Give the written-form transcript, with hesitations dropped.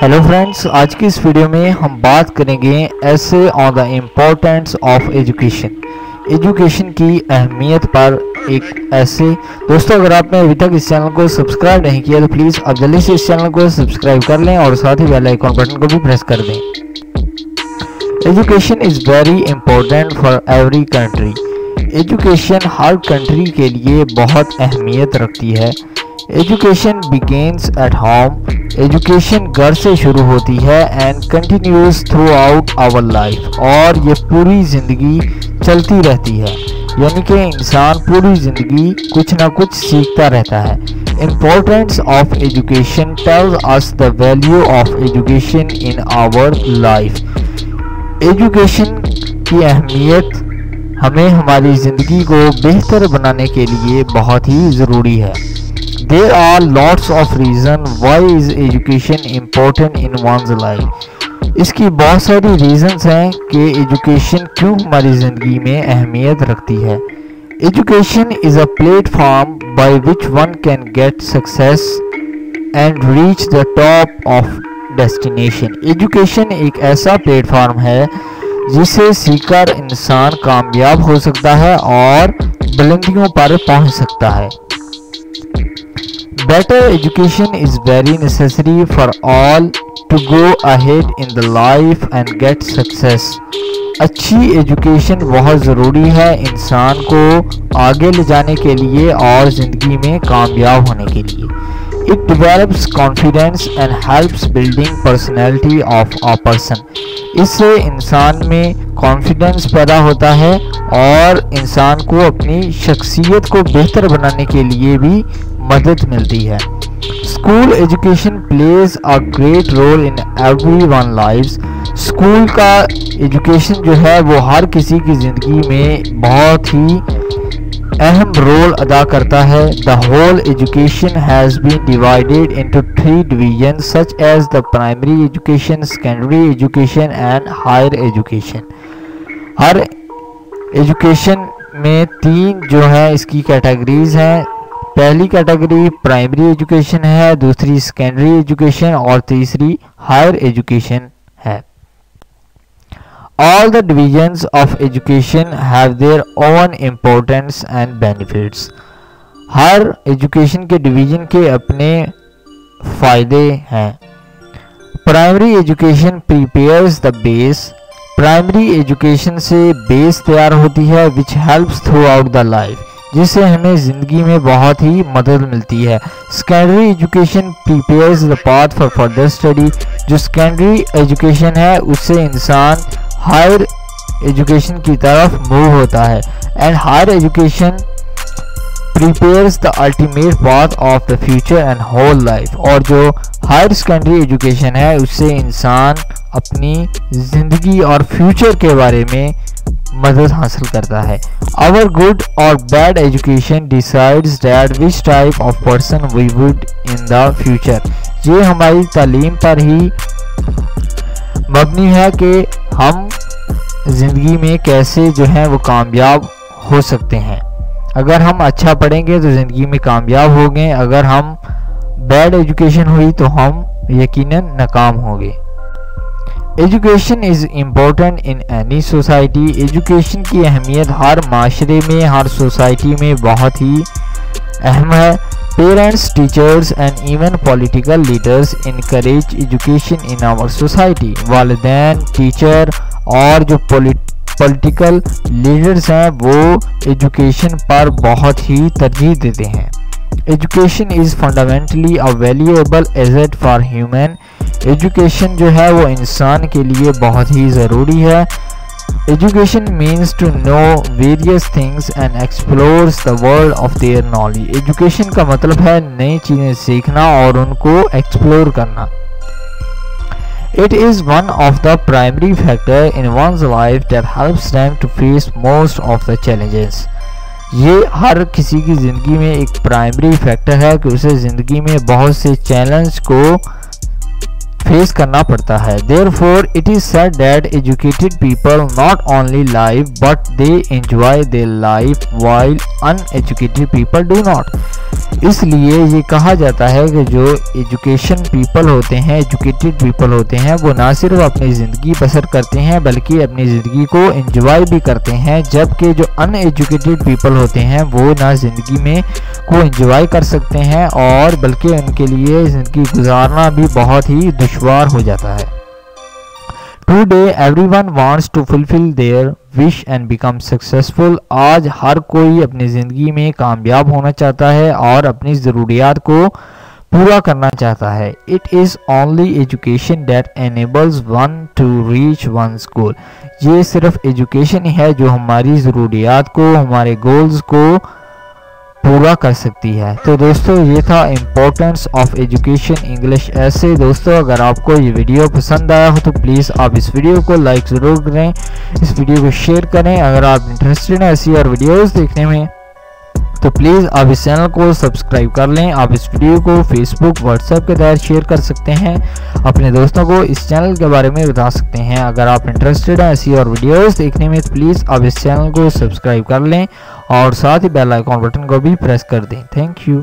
Hello friends, आज की इस वीडियो में हम बात करेंगे ऐसे on the importance of education की अहमियत पर एक ऐसे। दोस्तों, अगर आपने अभी तक इस चैनल को सब्सक्राइब नहीं किया तो प्लीज़ आप जल्दी से इस चैनल को सब्सक्राइब कर लें और साथ ही बेल आइकन बटन को भी प्रेस कर दें। Education is very important for every country. Education हर कंट्री के लिए बहुत अहमियत रखती है। Education begins at home. Education घर से शुरू होती है and continues throughout our life, और ये पूरी ज़िंदगी चलती रहती है, यानी कि इंसान पूरी ज़िंदगी कुछ ना कुछ सीखता रहता है। Importance of education tells us the value of education in our life. Education की अहमियत हमें हमारी ज़िंदगी को बेहतर बनाने के लिए बहुत ही ज़रूरी है। There are lots of reasons why is education important in one's life। इसकी बहुत सारी रीजंस हैं कि एजुकेशन क्यों हमारी ज़िंदगी में अहमियत रखती है। Education is a platform by which one can get success and reach the top of destination. Education एक ऐसा प्लेटफॉर्म है जिसे सीखकर इंसान कामयाब हो सकता है और बुलंदियों पर पहुंच सकता है। Better education is very necessary for all to go ahead in the life and get success। अच्छी एजुकेशन बहुत ज़रूरी है इंसान को आगे ले जाने के लिए और ज़िंदगी में कामयाब होने के लिए। It develops confidence and helps building personality of a person। इससे इंसान में कॉन्फिडेंस पैदा होता है और इंसान को अपनी शख्सियत को बेहतर बनाने के लिए भी मदद मिलती है। School education plays a great role in everyone lives. School का एजुकेशन जो है वो हर किसी की ज़िंदगी में बहुत ही अहम रोल अदा करता है। The whole education has been divided into 3 division such as the primary education, secondary education and higher education. हर एजुकेशन में 3 जो है इसकी कैटेगरीज हैं। पहली कैटेगरी प्राइमरी एजुकेशन है, दूसरी सेकेंडरी एजुकेशन और तीसरी हायर एजुकेशन है। All the divisions of education have their own importance and benefits। Her education के डिवीजन के अपने फायदे हैं। Primary education prepares the base. Primary education से बेस तैयार होती है which helps through out the life, जिससे हमें ज़िंदगी में बहुत ही मदद मिलती है। Secondary education prepares the path for further study. जो सेकेंडरी एजुकेशन है उससे इंसान हायर एजुकेशन की तरफ मूव होता है। And higher education prepares the ultimate path of the future and whole life. और जो हायर सेकेंडरी एजुकेशन है उससे इंसान अपनी ज़िंदगी और फ्यूचर के बारे में मदद हासिल करता है। Our good or bad education decides that which type of person we would in the future। ये हमारी तालीम पर ही मबनी है कि हम ज़िंदगी में कैसे जो है वो कामयाब हो सकते हैं। अगर हम अच्छा पढ़ेंगे तो ज़िंदगी में कामयाब होंगे, अगर हम बैड एजुकेशन हुई तो हम यकीनन नाकाम होंगे। Education is important in any society. Education की अहमियत हर माशरे में, हर सोसाइटी में बहुत ही अहम है। Parents, teachers and even political leaders encourage education in our society. वालिदैन, टीचर और जो पॉलिटिकल लीडर्स हैं वो एजुकेशन पर बहुत ही तरजीह देते हैं। Education is fundamentally a valuable asset for human. Education जो है वो इंसान के लिए बहुत ही ज़रूरी है। Education means to know various things and explores the world of their knowledge. Education का मतलब है नई चीज़ें सीखना और उनको एक्सप्लोर करना। It is one of the primary factors in one's life that helps them to face most of the challenges। ये हर किसी की ज़िंदगी में एक प्राइमरी फैक्टर है कि उसे ज़िंदगी में बहुत से चैलेंज को फेस करना पड़ता है। Therefore, it is said that educated people not only live but they enjoy their life while uneducated people do not. इसलिए ये कहा जाता है कि जो एजुकेटेड पीपल होते हैं वो ना सिर्फ अपनी ज़िंदगी बसर करते हैं बल्कि अपनी ज़िंदगी को एंजॉय भी करते हैं, जबकि जो अनएजुकेटेड पीपल होते हैं वो ना ज़िंदगी में को एंजॉय कर सकते हैं और बल्कि उनके लिए ज़िंदगी गुजारना भी बहुत ही दुश्वार हो जाता है। Today everyone wants to fulfill their wish and become successful. आज हर कोई अपनी ज़िंदगी में कामयाब होना चाहता है और अपनी ज़रूरियात को पूरा करना चाहता है। It is only education that enables one to reach one's goal. ये सिर्फ एजुकेशन ही है जो हमारी ज़रूरियात को, हमारे गोल्स को पूरा कर सकती है। तो दोस्तों ये था इम्पोर्टेंस ऑफ एजुकेशन इंग्लिश ऐसे। दोस्तों अगर आपको ये वीडियो पसंद आया हो तो प्लीज़ आप इस वीडियो को लाइक ज़रूर करें, इस वीडियो को शेयर करें। अगर आप इंटरेस्टेड हैं ऐसी और वीडियोस देखने में तो प्लीज़ आप इस चैनल को सब्सक्राइब कर लें। आप इस वीडियो को फेसबुक व्हाट्सएप के तहत शेयर कर सकते हैं, अपने दोस्तों को इस चैनल के बारे में बता सकते हैं। अगर आप इंटरेस्टेड हैं ऐसी और वीडियोस देखने में तो प्लीज़ आप इस चैनल को सब्सक्राइब कर लें और साथ ही बेल आइकॉन बटन को भी प्रेस कर दें। Thank you.